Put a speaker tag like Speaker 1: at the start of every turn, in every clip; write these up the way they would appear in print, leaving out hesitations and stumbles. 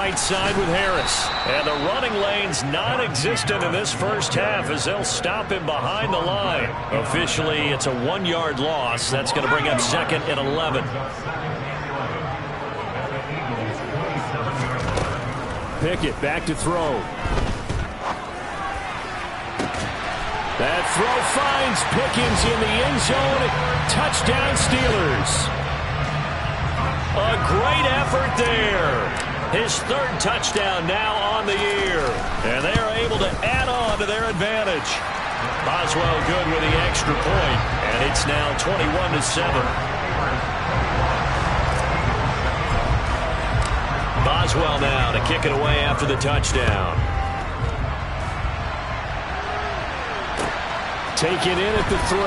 Speaker 1: right side with Harris. And the running lane's non-existent in this first half as they'll stop him behind the line. Officially, it's a 1-yard loss. That's going to bring up 2nd and 11. Pickett back to throw. That throw finds Pickens in the end zone. Touchdown Steelers. A great effort there. His 3rd touchdown now on the year. And they are able to add on to their advantage. Boswell good with the extra point. And it's now 21-7. Boswell now to kick it away after the touchdown. Take it in at the 3.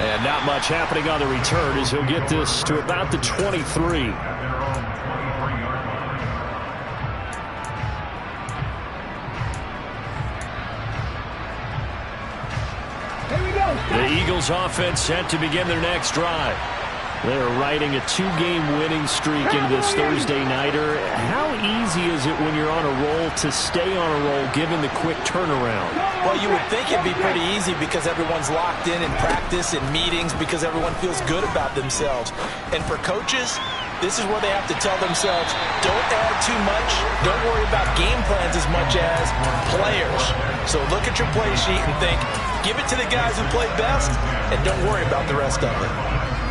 Speaker 1: And not much happening on the return as he'll get this to about the 23.
Speaker 2: Here we go.
Speaker 1: The Eagles offense set to begin their next drive. They're riding a 2-game winning streak into this Thursday nighter. How easy is it when you're on a roll to stay on a roll given the quick turnaround?
Speaker 3: Well, you would think it'd be pretty easy because everyone's locked in practice and meetings because everyone feels good about themselves. And for coaches, this is where they have to tell themselves, don't add too much. Don't worry about game plans as much as players. So look at your play sheet and think, give it to the guys who play best and don't worry about the rest of it.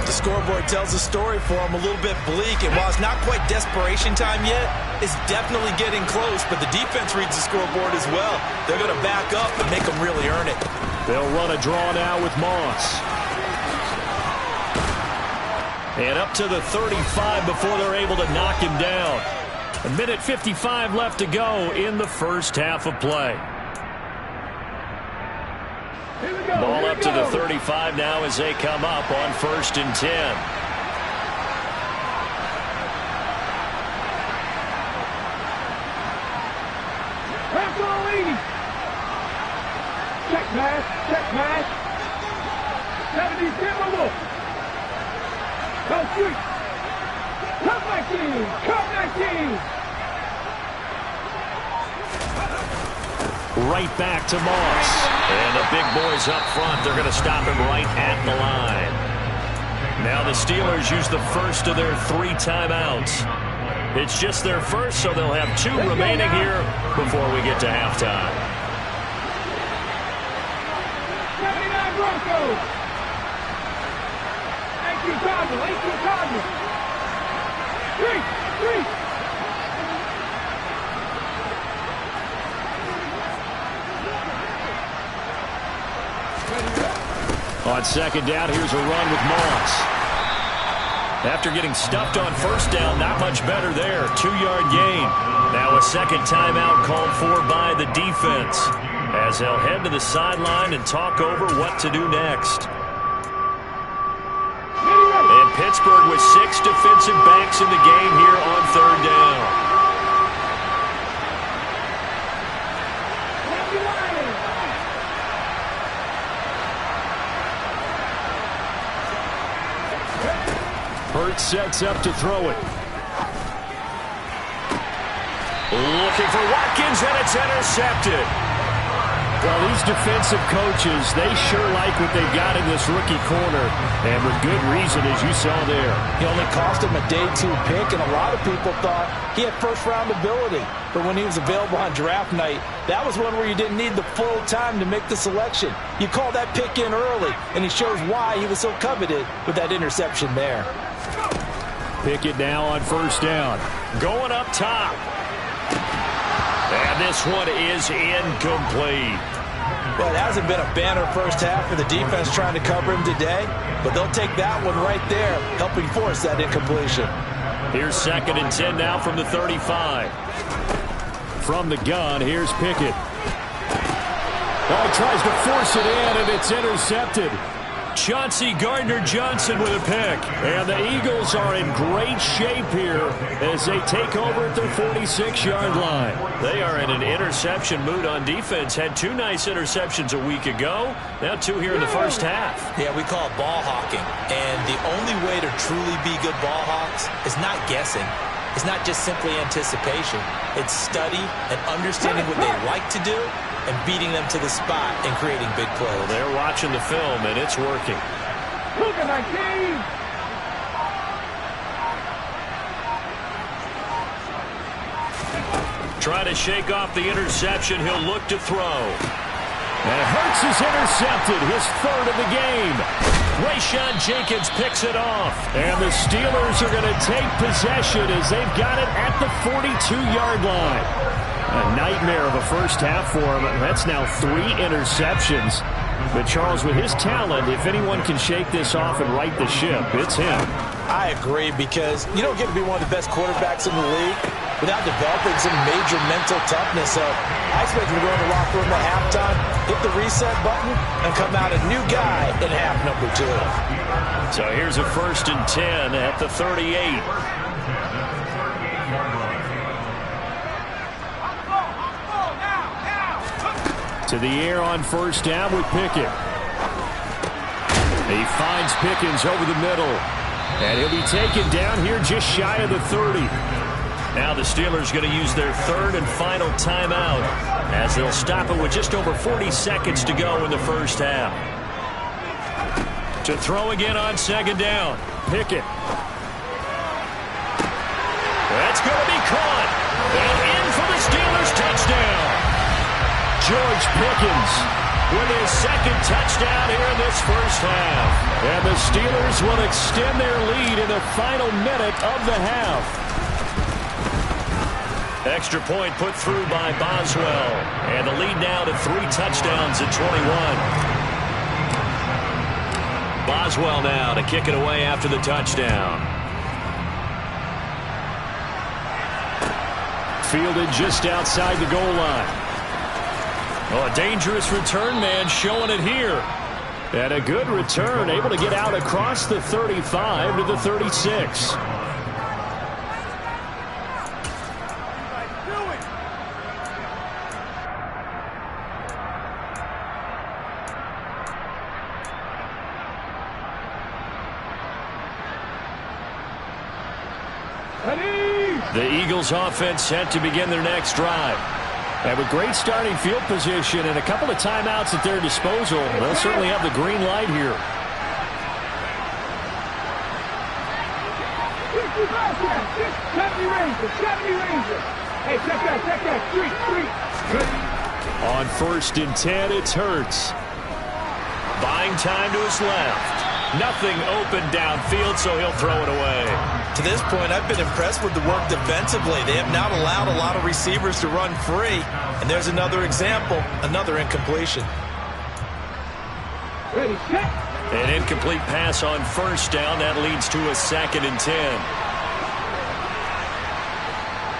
Speaker 3: The scoreboard tells a story for them a little bit bleak, and while it's not quite desperation time yet, it's definitely getting close, but the defense reads the scoreboard as well. They're going to back up and make them really earn it.
Speaker 1: They'll run a draw now with Moss. And up to the 35 before they're able to knock him down. 1:55 left to go in the first half of play. Ball up to the 35 now as they come up on 1st and 10.
Speaker 2: Check pass, check pass. 70, Timberwolf. Go street. Come back in, come back in.
Speaker 1: Right back to Moss. And the big boys up front, they're going to stop him right at the line. Now the Steelers use the first of their 3 timeouts. It's just their first, so they'll have 2 remaining here before we get to halftime.
Speaker 2: 79 Broncos. 18 Cardinals, 18 Cardinals. 3.
Speaker 1: On 2nd down, here's a run with Moss. After getting stuffed on 1st down, not much better there. 2-yard gain. Now a 2nd timeout called for by the defense as they'll head to the sideline and talk over what to do next. And Pittsburgh with 6 defensive backs in the game here on 3rd down. Hurts sets up to throw it. Looking for Watkins, and it's intercepted. Well, these defensive coaches, they sure like what they've got in this rookie corner, and with good reason, as you saw there.
Speaker 3: He only cost him a day 2 pick, and a lot of people thought he had first-round ability. But when he was available on draft night, that was one where you didn't need the full time to make the selection. You call that pick in early, and he shows why he was so coveted with that interception there.
Speaker 1: Pickett now on 1st down. Going up top. And this one is incomplete.
Speaker 3: Well, it hasn't been a banner first half for the defense trying to cover him today, but they'll take that one right there, helping force that incompletion.
Speaker 1: Here's 2nd and 10 now from the 35. From the gun, here's Pickett. Oh, he tries to force it in, and it's intercepted. Chauncey Gardner-Johnson with a pick. And the Eagles are in great shape here as they take over at their 46-yard line. They are in an interception mood on defense. Had 2 nice interceptions a week ago. Now 2 here in the first half.
Speaker 3: Yeah, we call it ball hawking. And the only way to truly be good ball hawks is not guessing. It's not just simply anticipation. It's study and understanding what they like to do and beating them to the spot and creating big plays.
Speaker 1: Well, they're watching the film, and it's working.
Speaker 2: Look at my team.
Speaker 1: Trying to shake off the interception. He'll look to throw. And Hurts is intercepted, his 3rd of the game. Rayshawn Jenkins picks it off. And the Steelers are going to take possession as they've got it at the 42-yard line. A nightmare of a first half for him. That's now 3 interceptions. But, Charles, with his talent, if anyone can shake this off and right the ship, it's him.
Speaker 3: I agree, because you don't get to be one of the best quarterbacks in the league without developing some major mental toughness. So I expect him to go in the locker room at halftime, hit the reset button, and come out a new guy in half number 2.
Speaker 1: So here's a 1st and 10 at the 38. To the air on 1st down with Pickett. He finds Pickens over the middle. And he'll be taken down here just shy of the 30. Now the Steelers going to use their 3rd and final timeout as they'll stop it with just over 40 seconds to go in the first half. To throw again on 2nd down. Pickett. That's going to be caught. And in for the Steelers touchdown. George Pickens with his 2nd touchdown here in this first half. And the Steelers will extend their lead in the final minute of the half. Extra point put through by Boswell. And the lead now to 3 touchdowns at 21. Boswell now to kick it away after the touchdown. Fielded just outside the goal line. Oh, a dangerous return man showing it here. And a good return, able to get out across the 35 to the 36. The Eagles offense set to begin their next drive. And with great starting field position and a couple of timeouts at their disposal, they'll certainly have the green light here.
Speaker 2: Hey, check that, street.
Speaker 1: On 1st and 10, it's Hurts. Buying time to his left. Nothing open downfield, so he'll throw it away.
Speaker 3: To this point, I've been impressed with the work defensively. They have not allowed a lot of receivers to run free. And there's another example, another incompletion.
Speaker 2: Ready, set.
Speaker 1: An incomplete pass on 1st down. That leads to a 2nd and 10.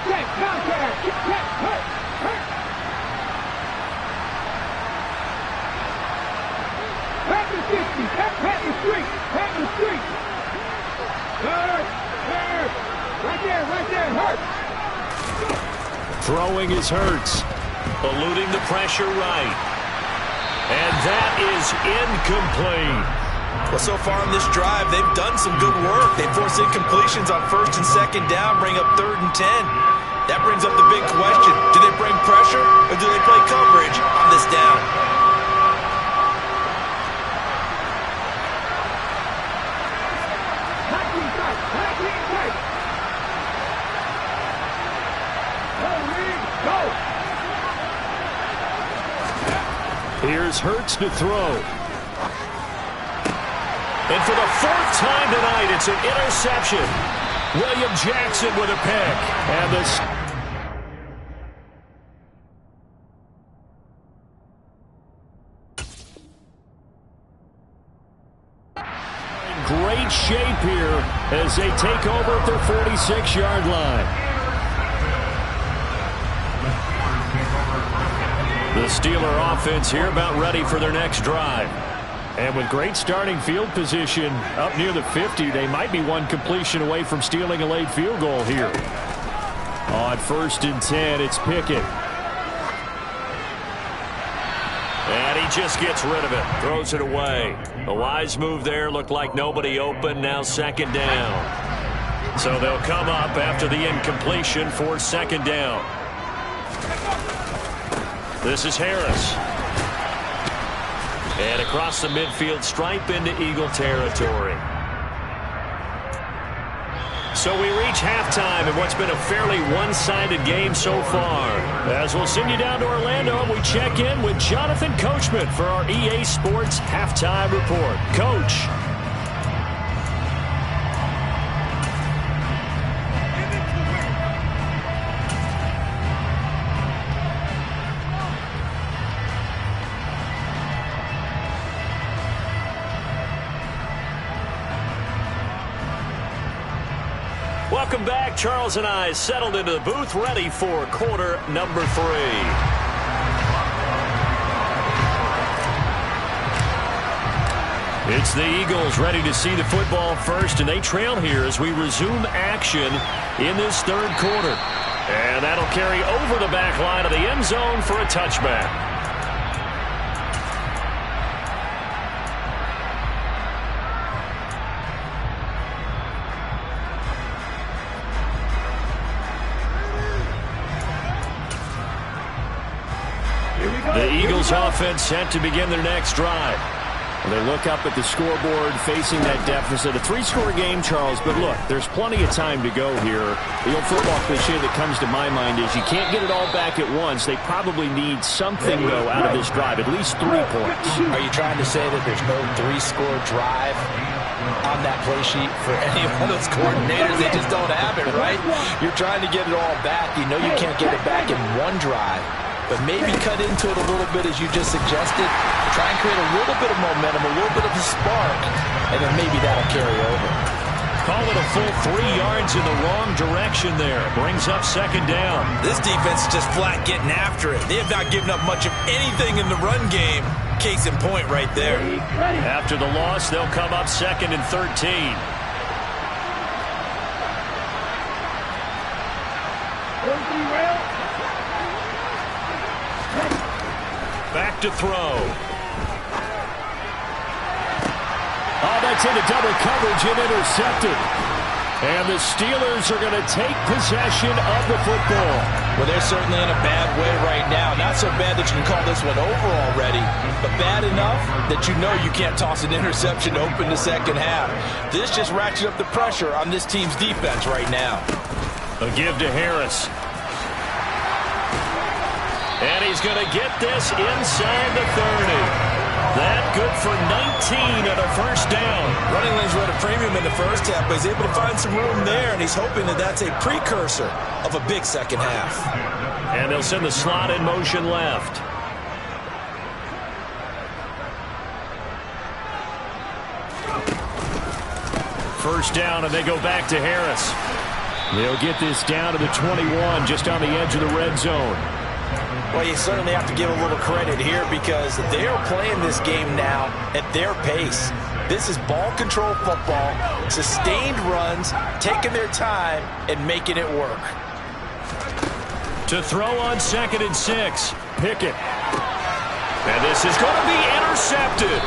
Speaker 2: Set, contact, set, hurt. Pat the 60, pat the street. Right there, hurt.
Speaker 1: Throwing is Hurts. Eluding the pressure right. And that is incomplete.
Speaker 3: Well, so far in this drive, they've done some good work. They force incompletions on 1st and 2nd down, bring up 3rd and 10. That brings up the big question. Do they bring pressure or do they play coverage on this down?
Speaker 1: Here's Hurts to throw. And for the 4th time tonight, it's an interception. William Jackson with a pick. And this in great shape here as they take over at their 46-yard line. The Steeler offense here about ready for their next drive. And with great starting field position up near the 50, they might be one completion away from stealing a late field goal here. On 1st and 10, it's Pickett. And he just gets rid of it, throws it away. A wise move there, looked like nobody open, now 2nd down. So they'll come up after the incompletion for 2nd down. This is Harris. And across the midfield stripe into Eagle territory. So we reach halftime in what's been a fairly one-sided game so far. As we'll send you down to Orlando, we check in with Jonathan Coachman for our EA Sports Halftime Report. Coach. Welcome back. Charles and I settled into the booth, ready for quarter number 3. It's the Eagles ready to see the football first, and they trail here as we resume action in this 3rd quarter. And that'll carry over the back line of the end zone for a touchback. The Eagles offense set to begin their next drive. They look up at the scoreboard facing that deficit. A 3-score game, Charles, but look, there's plenty of time to go here. The old football cliche that comes to my mind is you can't get it all back at once. They probably need something, though, out of this drive, at least 3 points.
Speaker 3: Are you trying to say that there's no 3-score drive on that play sheet for any one of those coordinators? They just don't have it, right? You're trying to get it all back. You know you can't get it back in one drive. But maybe cut into it a little bit, as you just suggested. Try and create a little bit of momentum, a little bit of a spark, and then maybe that'll carry over.
Speaker 1: Call it a full 3 yards in the wrong direction there. Brings up 2nd down.
Speaker 4: This defense is just flat getting after it. They have not given up much of anything in the run game. Case in point right there.
Speaker 1: After the loss, they'll come up 2nd and 13. Back to throw. Oh, that's into double coverage and intercepted. And the Steelers are going to take possession of the football.
Speaker 3: Well, they're certainly in a bad way right now. Not so bad that you can call this one over already, but bad enough that you know you can't toss an interception to open the 2nd half. This just ratchets up the pressure on this team's defense right now.
Speaker 1: A give to Harris. And he's going to get this inside the 30. That good for 19 at a 1st down.
Speaker 4: Running lanes were at a premium in the 1st half, but he's able to find some room there, and he's hoping that that's a precursor of a big 2nd half.
Speaker 1: And they'll send the slot in motion left. First down, and they go back to Harris. They'll get this down to the 21, just on the edge of the red zone.
Speaker 3: Well, you certainly have to give a little credit here because they're playing this game now at their pace. This is ball control football, sustained runs, taking their time, and making it work.
Speaker 1: To throw on 2nd and 6, Pickett. And this is going to be intercepted.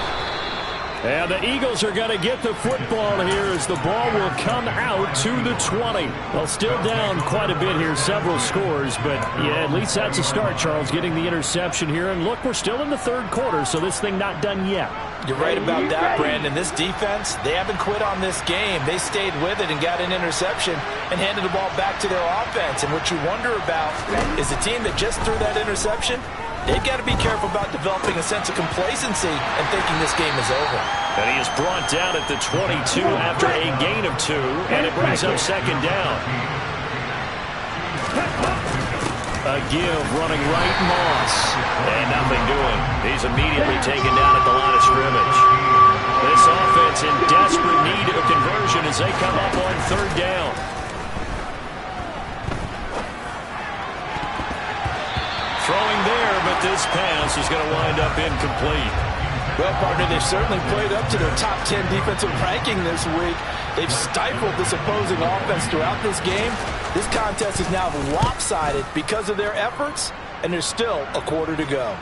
Speaker 1: And the Eagles are going to get the football here as the ball will come out to the 20. Well, still down quite a bit here, several scores, but yeah, at least that's a start, Charles, getting the interception here. And look, we're still in the 3rd quarter, so this thing not done yet.
Speaker 3: You're right about that, Brandon. This defense, they haven't quit on this game. They stayed with it and got an interception and handed the ball back to their offense. And what you wonder about is the team that just threw that interception, they've got to be careful about developing a sense of complacency and thinking this game is over.
Speaker 1: And he is brought down at the 22 after a gain of 2, and it brings up 2nd down. A give running right, Moss. And nothing doing. He's immediately taken down at the line of scrimmage. This offense in desperate need of a conversion as they come up on 3rd down. Throwing there, but this pass is going to wind up incomplete.
Speaker 3: Well, partner, they've certainly played up to their top 10 defensive ranking this week. They've stifled this opposing offense throughout this game. This contest is now lopsided because of their efforts, and there's still a quarter to go.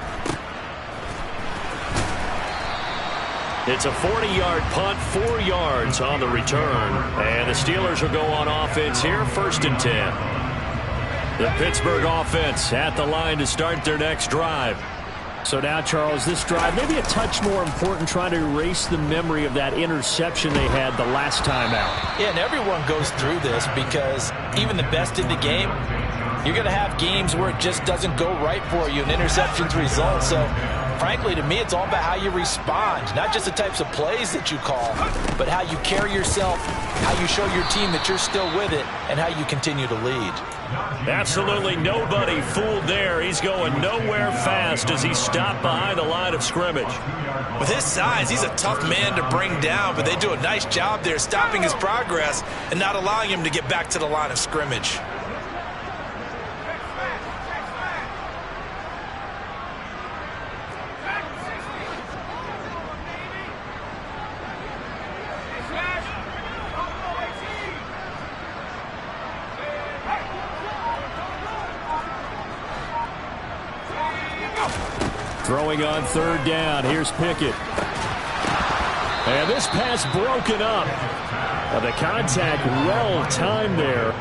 Speaker 1: It's a 40-yard punt, 4 yards on the return. And the Steelers will go on offense here, 1st and 10. The Pittsburgh offense at the line to start their next drive. So now, Charles, this drive maybe a touch more important, trying to erase the memory of that interception they had the last time out.
Speaker 3: Yeah, and everyone goes through this because even the best in the game, you're going to have games where it just doesn't go right for you and interceptions result. So, frankly, to me, it's all about how you respond, not just the types of plays that you call, but how you carry yourself, how you show your team that you're still with it, and how you continue to lead.
Speaker 1: Absolutely nobody fooled there. He's going nowhere fast as he stopped behind the line of scrimmage.
Speaker 4: With his size, he's a tough man to bring down, but they do a nice job there stopping his progress and not allowing him to get back to the line of scrimmage.
Speaker 1: Throwing on 3rd down. Here's Pickett. And this pass broken up. The contact well timed there.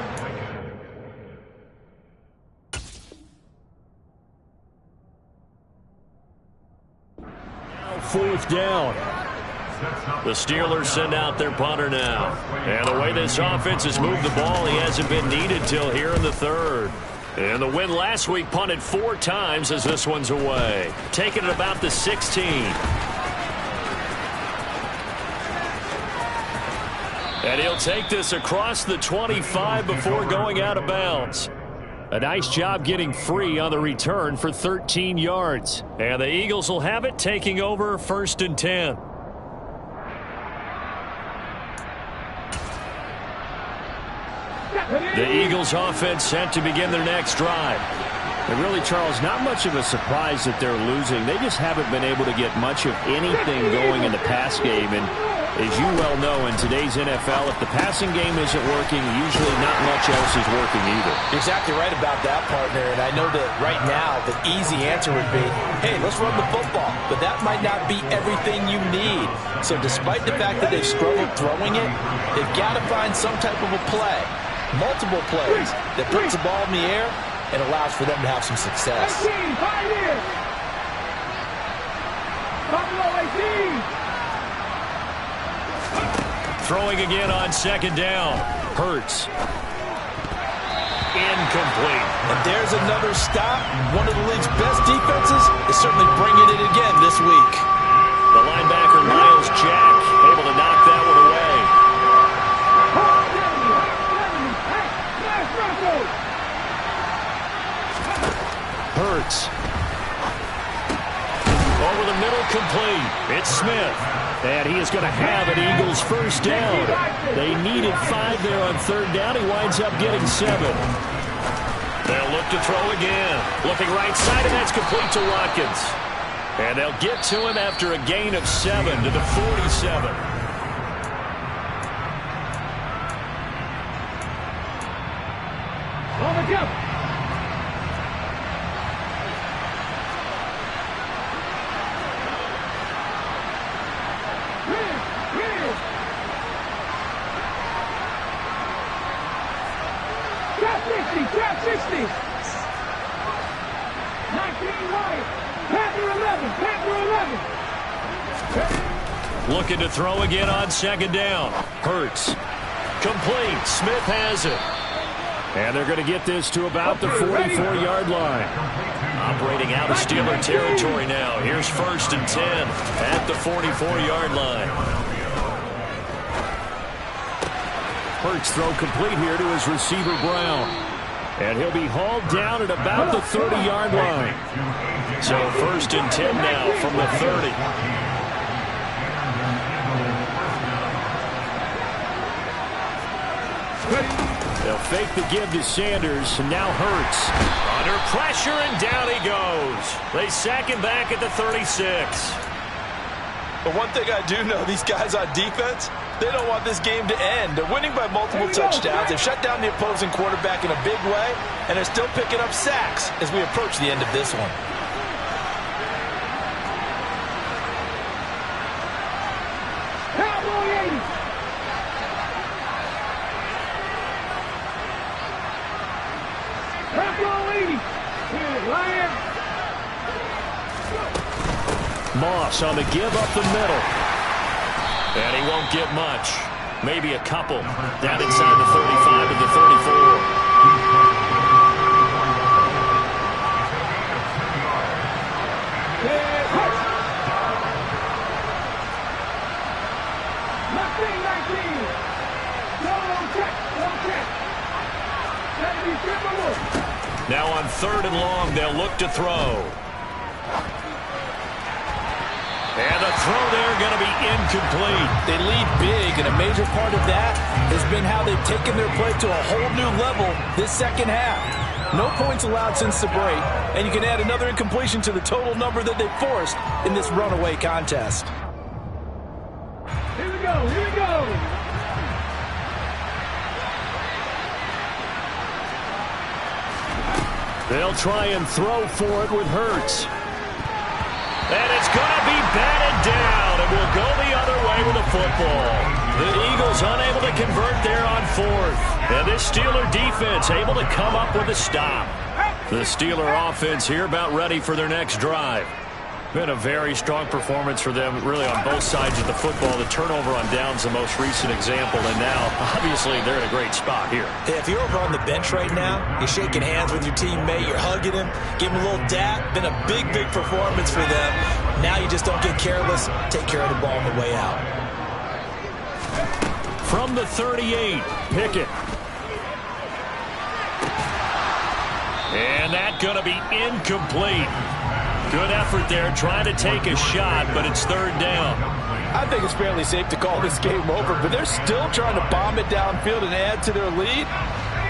Speaker 1: Now 4th down. The Steelers send out their punter now. And the way this offense has moved the ball, he hasn't been needed till here in the 3rd. And the win last week, punted 4 times as this one's away. Taking it about the 16. And he'll take this across the 25 before going out of bounds. A nice job getting free on the return for 13 yards. And the Eagles will have it, taking over 1st and 10. The Eagles offense set to begin their next drive. And really, Charles, not much of a surprise that they're losing. They just haven't been able to get much of anything going in the pass game. And as you well know, in today's NFL, if the passing game isn't working, usually not much else is working either.
Speaker 3: You're exactly right about that, partner. And I know that right now the easy answer would be, hey, let's run the football. But that might not be everything you need. So despite the fact that they've struggled throwing it, they've got to find some type of a play. Multiple plays that puts the ball in the air and allows for them to have some success.
Speaker 2: 18, right here.
Speaker 1: Throwing again on 2nd down. Hurts. Incomplete.
Speaker 3: And there's another stop. One of the league's best defenses is certainly bringing it again this week.
Speaker 1: The linebacker, Miles Jack, able to knock that one away. Hurts. Over the middle, complete. It's Smith. And he is going to have an Eagles 1st down. They needed 5 there on 3rd down. He winds up getting 7. They'll look to throw again. Looking right side, and that's complete to Watkins. And they'll get to him after a gain of 7 to the 47.
Speaker 2: On the jump. Trap 60. 19 wide. Panther 11. Panther 11.
Speaker 1: Looking to throw again on 2nd down. Hurts. Complete. Smith has it. And they're going to get this to about the 44-yard line. Operating out of Steeler territory now. Here's 1st and 10 at the 44-yard line. Hurts throw complete here to his receiver, Brown. And he'll be hauled down at about the 30-yard line. So 1st and 10 now from the 30. They'll fake the give to Sanders, and now Hurts. Under pressure, and down he goes. They sack him back at the 36.
Speaker 3: But one thing I do know, these guys on defense, they don't want this game to end. They're winning by multiple touchdowns. They've shut down the opposing quarterback in a big way, and they're still picking up sacks as we approach the end of this one.
Speaker 2: Cowboy 80. Cowboy 80. Here, Lion.
Speaker 1: Moss on the give up the middle. And he won't get much. Maybe a couple. Down inside the 35 to the 34. Now on 3rd and long, they'll look to throw. And the throw there going to be incomplete.
Speaker 3: They lead big, and a major part of that has been how they've taken their play to a whole new level this second half. No points allowed since the break, and you can add another incompletion to the total number that they've forced in this runaway contest.
Speaker 2: Here we go, here we go.
Speaker 1: They'll try and throw for it with Hurts. And it's going to be batted down. It will go the other way with the football. The Eagles unable to convert there on 4th. And this Steeler defense able to come up with a stop. The Steeler offense here about ready for their next drive. Been a very strong performance for them, really, on both sides of the football. The turnover on downs the most recent example, and now, obviously, they're in a great spot here.
Speaker 3: If you're over on the bench right now, you're shaking hands with your teammate, you're hugging him, give him a little dap. Been a big, big performance for them. Now you just don't get careless. Take care of the ball on the way out.
Speaker 1: From the 38, Pickett. And that's going to be incomplete. Good effort there, trying to take a shot, but it's 3rd down.
Speaker 3: I think it's fairly safe to call this game over, but they're still trying to bomb it downfield and add to their lead.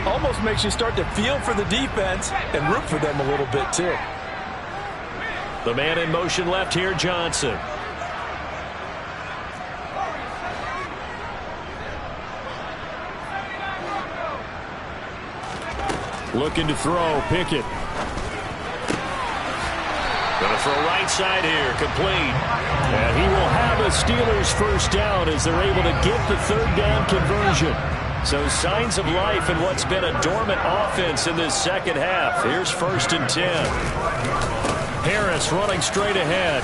Speaker 3: Almost makes you start to feel for the defense and root for them a little bit, too.
Speaker 1: The man in motion left here, Johnson. Looking to throw, Pickett. Going to throw right side here, complete. And he will have a Steelers first down as they're able to get the 3rd down conversion. So signs of life in what's been a dormant offense in this second half. Here's 1st and 10. Harris running straight ahead.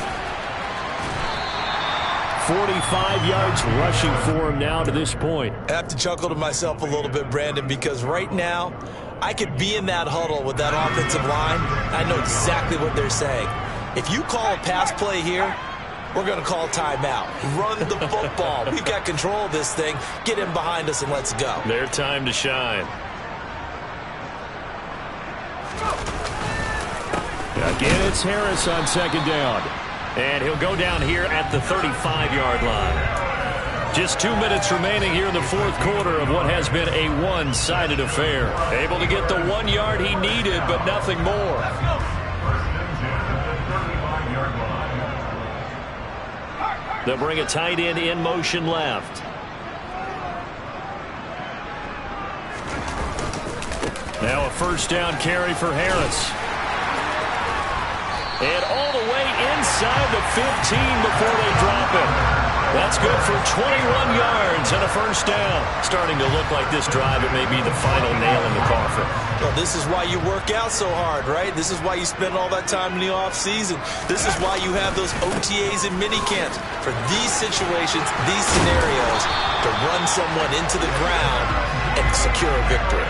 Speaker 1: 45 yards rushing for him now to this point.
Speaker 3: I have to chuckle to myself a little bit, Brandon, because right now I could be in that huddle with that offensive line. I know exactly what they're saying. If you call a pass play here, we're going to call timeout. Run the football. We've got control of this thing. Get him behind us and let's go.
Speaker 1: Their time to shine. Again, it's Harris on 2nd down. And he'll go down here at the 35-yard line. Just 2 minutes remaining here in the 4th quarter of what has been a one-sided affair. Able to get the 1 yard he needed, but nothing more. They'll bring a tight end in motion left. Now a 1st down carry for Harris. And all the way inside the 15 before they drop it. That's good for 21 yards and a 1st down. Starting to look like this drive, it may be the final nail in the coffin.
Speaker 3: Well, this is why you work out so hard, right? This is why you spend all that time in the offseason. This is why you have those OTAs and mini camps. For these situations, these scenarios, to run someone into the ground and secure a victory.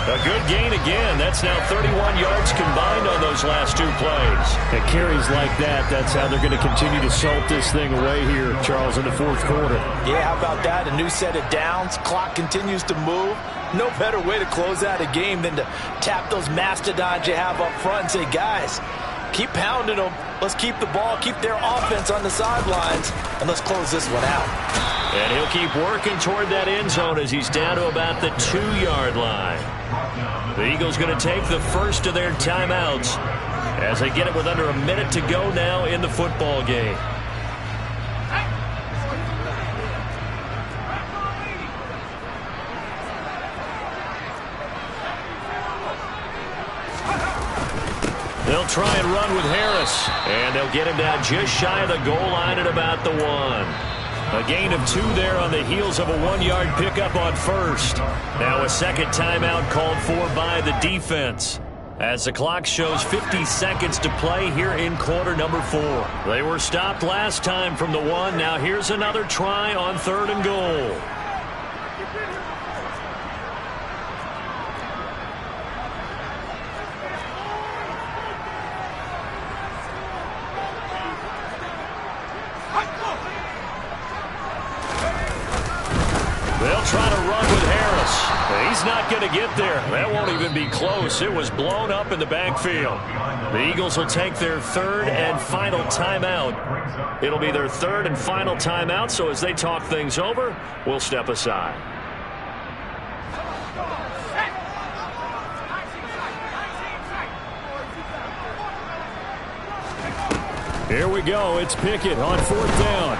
Speaker 1: A good gain again. That's now 31 yards combined on those last 2 plays. And carries like that, that's how they're going to continue to salt this thing away here, Charles, in the 4th quarter.
Speaker 3: Yeah, how about that? A new set of downs. Clock continues to move. No better way to close out a game than to tap those mastodons you have up front and say, guys, keep pounding them. Let's keep the ball, keep their offense on the sidelines, and let's close this one out.
Speaker 1: And he'll keep working toward that end zone as he's down to about the 2-yard line. The Eagles going to take the first of their timeouts as they get it with under a minute to go now in the football game. try and run with Harris. And they'll get him down just shy of the goal line at about the 1. A gain of 2 there on the heels of a 1-yard pickup on first. Now a second timeout called for by the defense, as the clock shows 50 seconds to play here in quarter number 4. They were stopped last time from the 1. Now here's another try on 3rd and goal. They'll try to run with Harris. He's not going to get there. That won't even be close. It was blown up in the backfield. The Eagles will take their 3rd and final timeout. It'll be their 3rd and final timeout, so as they talk things over, we'll step aside. Here we go. It's Pickett on 4th down.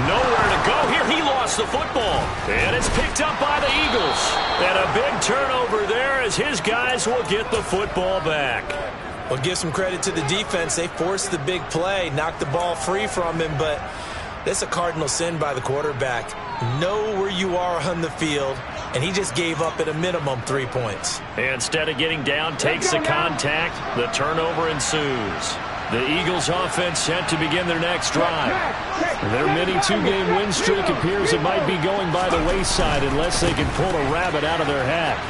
Speaker 1: Nowhere to go here. He lost the football. And it's picked up by the Eagles. And a big turnover there as his guys will get the football back.
Speaker 3: Well, give some credit to the defense. They forced the big play, knocked the ball free from him, but that's a cardinal sin by the quarterback. Know where you are on the field, and he just gave up at a minimum 3 points.
Speaker 1: Instead of getting down, takes the contact. The turnover ensues. The Eagles offense set to begin their next drive. Their mini 2-game win streak appears it might be going by the wayside unless they can pull a rabbit out of their hat.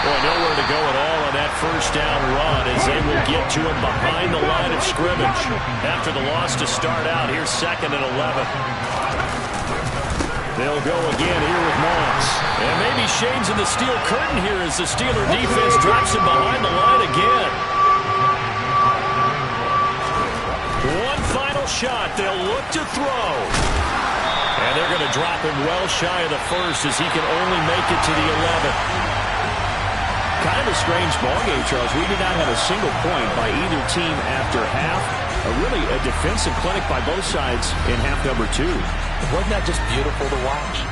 Speaker 1: Boy, nowhere to go at all on that first down run as they will get to him behind the line of scrimmage. After the loss to start out, here's 2nd and 11. They'll go again here with Moss. And maybe shades in the steel curtain here as the Steeler defense drops him behind the line again. One final shot. They'll look to throw. And they're going to drop him well shy of the 1st as he can only make it to the 11th.
Speaker 5: Kind of a strange ballgame, Charles. We did not have a single point by either team after half. Really a defensive clinic by both sides in half number 2.
Speaker 3: Wasn't that just beautiful to watch?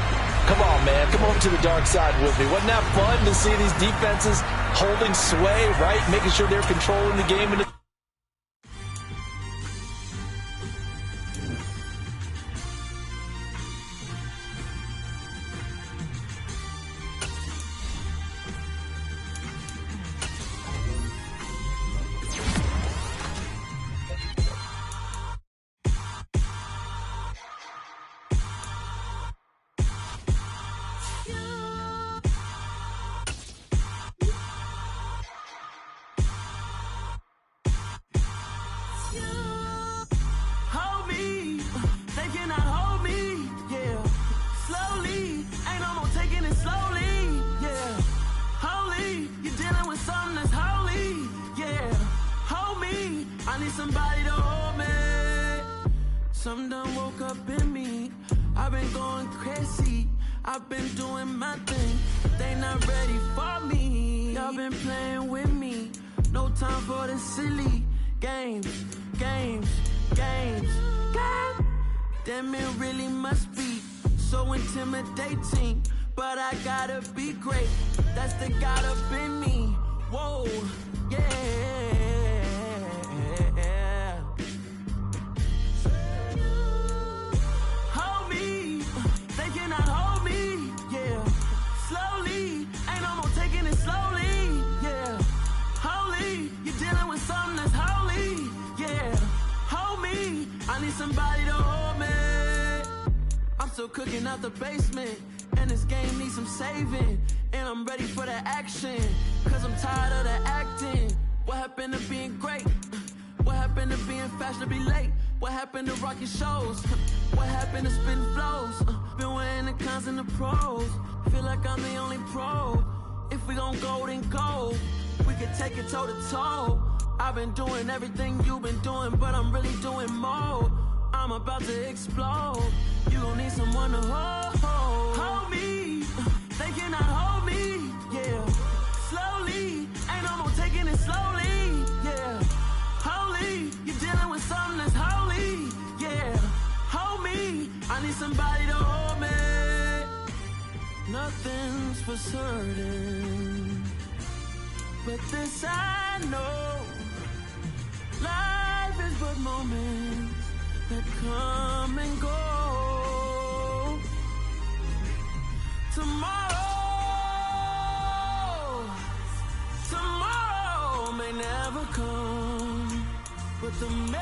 Speaker 3: Come on, man. Come over to the dark side with me. Wasn't that fun to see these defenses holding sway, right? Making sure they're controlling the game.
Speaker 6: Somebody to hold me. Something done woke up in me. I've been going crazy. I've been doing my thing. They not ready for me. Y'all been playing with me. No time for the silly games. Damn, it really must be so intimidating. But I gotta be great. That's the God up in me. Whoa, yeah. Somebody to hold me. I'm still cooking out the basement, and this game needs some saving. And I'm ready for the action, cause I'm tired of the acting. What happened to being great? What happened to being fashionably late? What happened to rocking shows? What happened to spitting flows? Been wearing the cons and the pros. Feel like I'm the only pro. If we gon' go, then go. We could take it toe to toe. I've been doing everything you've been doing, but I'm really doing more. I'm about to explode. You gon' need someone to hold me. They cannot hold me, yeah. Slowly, ain't no more taking it slowly, yeah. Holy, you're dealing with something that's holy, yeah. Hold me, I need somebody to hold me. Nothing's for certain, but this I know. Life is but moments that come and go. Tomorrow may never come, but the memories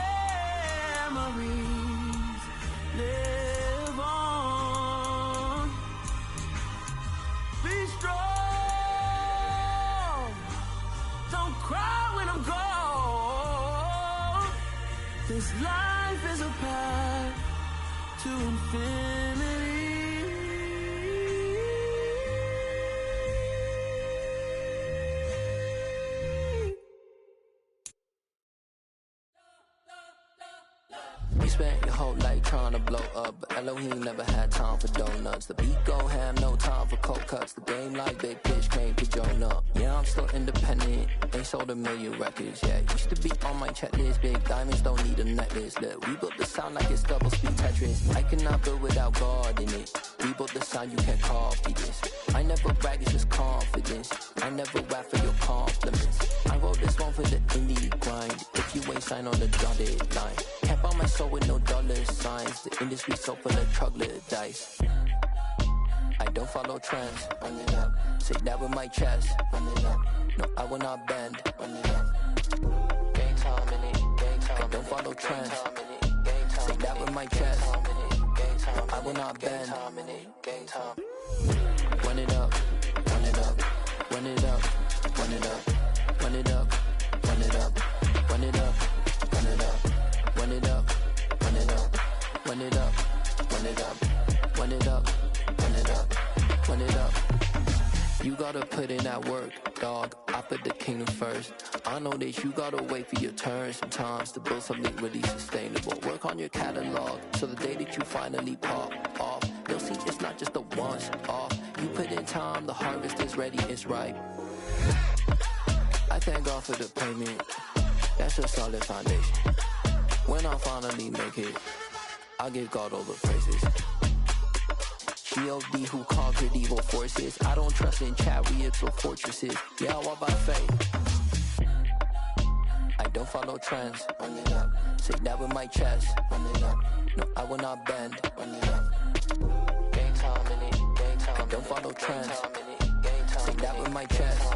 Speaker 6: live on. Be strong, don't cry when I'm gone. This life is a path to infinity.
Speaker 7: Spent your whole life trying to blow up, but Elohim never had time for donuts. The beat go ham, no time for cold cuts. The game like big pitch came to Jonah. Yeah, I'm still independent, ain't sold a million records yet. Used to be on my checklist, big diamonds don't need a necklace. Look, we built the sound like it's double speed Tetris. I cannot build without God in it. We built the sound, you can't copy this. I never brag, it's just confidence. I never rap for your compliments. I wrote this one for the indie grind. If you ain't signed on the dotted line, can't buy my soul with no dollar signs. The industry so full of troglodytes. I don't follow trends. Run it up. Say that with my chest. Run it up. No, I will not bend. Run it up. Game time in it. Game time. I don't follow trends. Say that with my chest. No, I will not bend. Game time. Run it up. Run it up. Run it up. Run it up. Run it up. Run it up. Run it up. Run it up. Run it up. Run it up. Run it up. Run it up. Run it up. Run it up. Run it up. You gotta put in that work, dog. I put the kingdom first. I know that you gotta wait for your turn sometimes to build something really sustainable. Work on your catalog, so the day that you finally pop off, you'll see it's not just a once off. You put in time, the harvest is ready, it's ripe. I thank God for the payment. That's a solid foundation. When I finally make it, I'll give God all the praises. G.O.D. who conquered evil forces. I don't trust in chariots or fortresses. Yeah, I walk by faith. I don't follow trends. Run it up. Say that with my chest. Run it up. No, I will not bend. Run it up. Game time in it. Game time. I don't follow trends. Say that with my chest.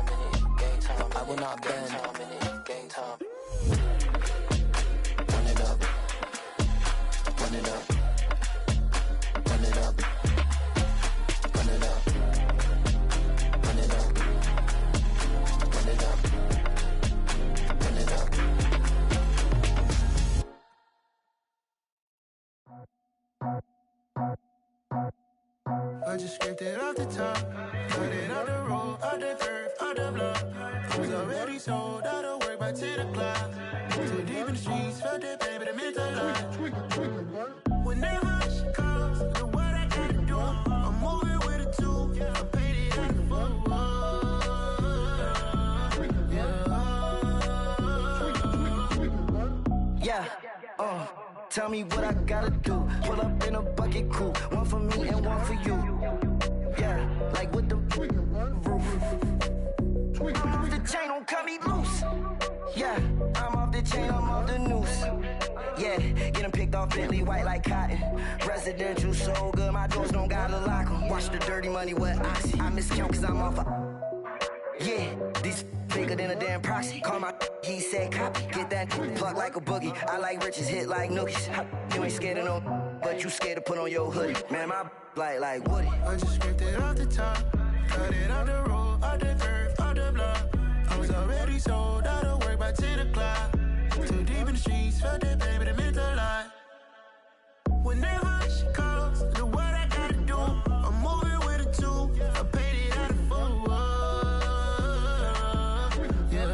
Speaker 7: No, I will not bend. Game time. Run it up. Run it up. Run it up. Run it up. Run it up. Run it up. Run it up.
Speaker 8: I just scraped it off the top, cut it off the road, off the turf, off the block. I was already sold out of work by 10 o'clock. Too deep in the streets, felt that pain, but it meant a lot. When that rush comes, know what I gotta do. I'm moving with a two, I'm painted on the
Speaker 9: Yeah, tell me what I gotta do. Pull up in a bucket crew, one for me and one for you. Yeah, like with the roof. I'm off the chain, don't cut me loose. Yeah, I'm off the chain, I'm off the noose. Yeah, getting picked off Bentley, white like cotton. Residential so good, my doors don't gotta lock 'em. Watch the dirty money with oxy. I miscount cause I'm off a... Yeah, these bigger than a damn proxy. Call my he said copy. Get that plug like a boogie. I like riches, hit like nookies. You ain't scared of no, but you scared to put on your hoodie. Man, my like Woody.
Speaker 8: I just scraped it off the top, cut it off the road, off the turf, off the block. I was already sold out of work by 10 o'clock. Too deep in the streets, felt that pain, but it meant a lot. When that rush comes, know what I gotta do. I'm moving with a two, I painted out of fool. Yeah.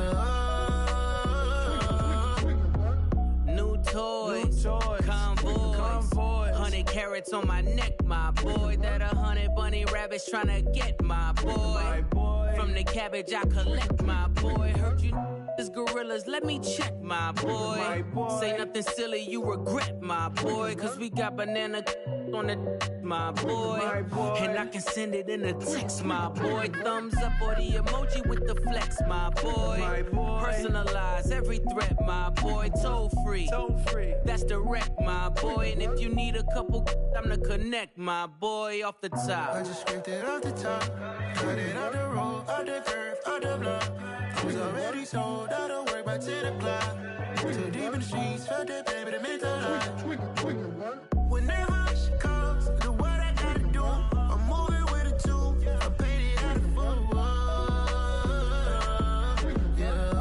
Speaker 6: New toys, convoy, 100 carats on my neck, my boy. That 100 bunny rabbits tryna get my boy. From the cabbage I collect, my boy. Heard you is gorillas, let me check, my boy. Say nothing silly, you regret, my boy. Cause we got banana on the my boy. And I can send it in a text, my boy. Thumbs up or the emoji with the flex, my boy. Personalize every threat, my boy. Toll free. That's direct, my boy. And if you need a couple, I'm the connect, my boy, off the top.
Speaker 8: I just scraped it off the top, cut it off the road, off the curve, off the block. I was already sold out of work by 10 o'clock. Too deep in the streets, felt that baby, the mental lie. When that hush comes, do what I gotta do. I'm moving with a two, I'm painted out of fool. Yeah.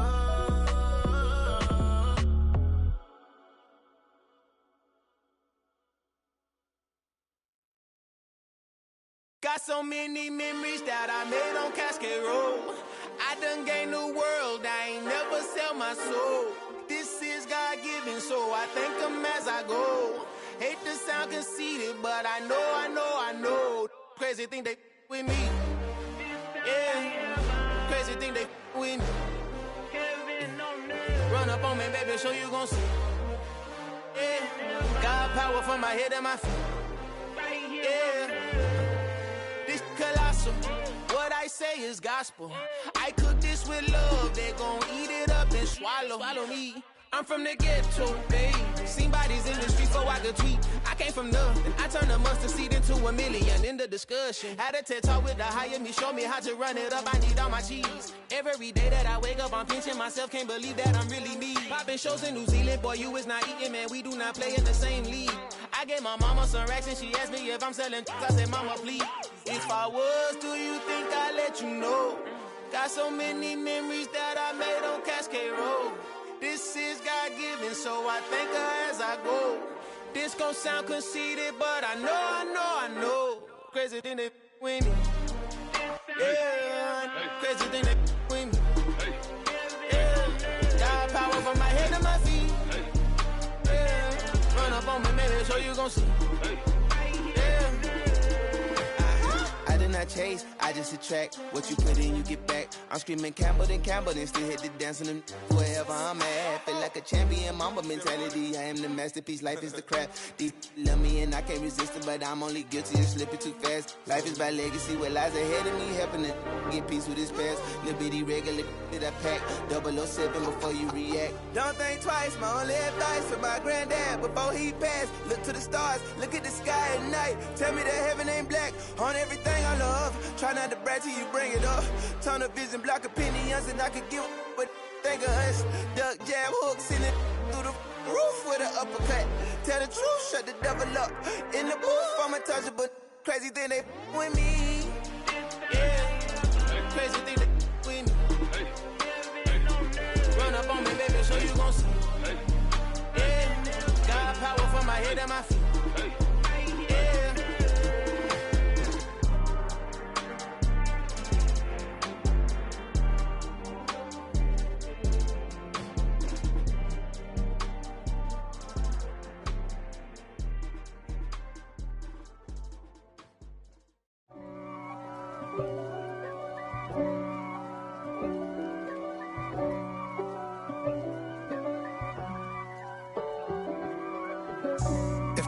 Speaker 10: Got so many memories that I made on Cascade Road. I done gained the world, I ain't never sell my soul. This is God-given, so I thank him as I go. Hate to sound conceited, but I know. Crazy thing they with me. Yeah, crazy thing they with me. Run up on me, baby, show you gon' see. Yeah, God power from my head and my feet. Yeah. This colossal, what I say is gospel. I cook this with love, they gon' eat it up and swallow me. I'm from the ghetto, babe. Seen bodies in the street so I could tweet. I came from nothing, I turned a mustard seed into a million. In the discussion, had a TED talk with the higher me, show me how to run it up, I need all my cheese. Every day that I wake up, I'm pinching myself, can't believe that I'm really me. Popping shows in New Zealand, boy, you is not eating, man, we do not play in the same league. I gave my mama some racks and she asked me if I'm selling. I said, mama, please. If I was, do you think I'd let you know? Got so many memories that I made on Cascade Road. This is God-given, so I thank her as I go. This gon' sound conceited, but I know. Crazy thing they with me. Yeah, crazy thing they with me. Yeah, God power from my head to my feet. Yeah, run up on me, maybe so you gon' see. Yeah. I did not chase, I just attract. What you put in, you get back. I'm screaming Campbell, then still hit the dance and wherever I'm at. Feel like a champion, mamba mentality. I am the masterpiece, life is the crap. Deep love me and I can't resist it, but I'm only guilty of slipping too fast. Life is by legacy, what lies ahead of me, helping to get peace with this past. Little bitty regular that I pack, 007 before you react. Don't think twice, my only advice for my granddad before he passed. Look to the stars, look at the sky at night. Tell me that heaven ain't black on everything I love. Try not to brag till you bring it up. Tunnel vision, block opinions, and I could give what think of us. Duck, jab, hooks in it through the roof with an uppercut. Tell the truth, shut the devil up. In the booth, I'm untouchable. Crazy thing they with me. Yeah, crazy thing they with me. Run up on me, baby, so you gon' see. Yeah, God power from my head and my feet.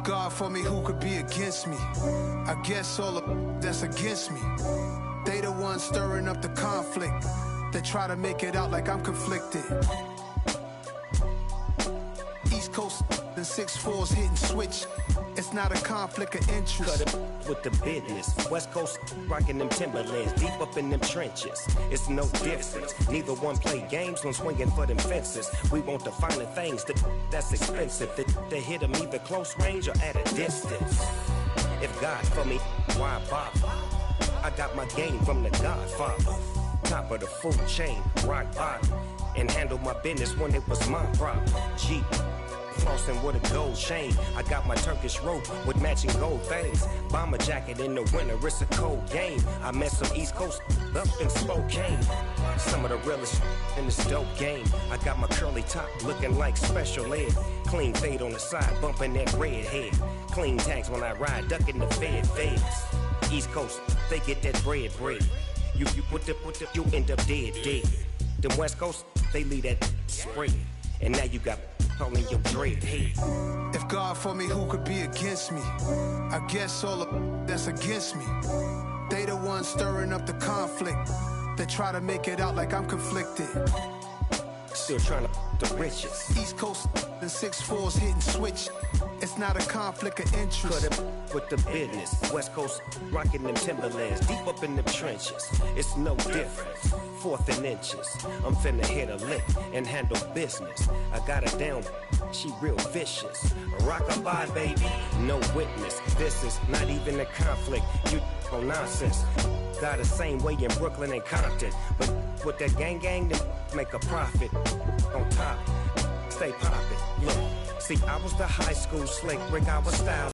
Speaker 11: God for me, who could be against me? I guess all of that's against me. They the ones stirring up the conflict. They try to make it out like I'm conflicted. East Coast and 6'4s hitting switch. It's not a conflict of interest.
Speaker 12: Cut it with the business. West Coast rocking them Timberlands, deep up in them trenches. It's no difference. Neither one play games when swinging for them fences. We want the finer things that's expensive. They hit them either close range or at a distance. If God for me, why bother? I got my game from the Godfather. Top of the food chain, rock bottom. And handle my business when it was my problem. Jeep. Flossing with a gold chain. I got my Turkish rope with matching gold things. Bomber jacket in the winter, it's a cold game. I met some East Coast up in Spokane. Some of the realest in this dope game. I got my curly top looking like special ed. Clean fade on the side, bumping that red head. Clean tags when I ride, ducking the feds. East Coast, they get that bread. You put the, you end up dead. Them West Coast, they lead that spread. And now you got all in your dread head.
Speaker 11: If God for me, who could be against me? I guess all of that's against me. They the ones stirring up the conflict. They try to make it out like I'm conflicted.
Speaker 12: Still trying to the riches.
Speaker 11: East Coast and 6'4s hitting switch. It's not a conflict of interest.
Speaker 12: Cut it with the business. West Coast rocking them Timberlands. Deep up in them trenches. It's no difference. 4th and inches. I'm finna hit a lick and handle business. I got her down. She real vicious. Rock-a-bye, baby. No witness. This is not even a conflict. You on nonsense. Got the same way in Brooklyn and Compton. But with that gang, they make a profit. On top, stay poppin'. Look, see, I was the high school slick Rick, I was style.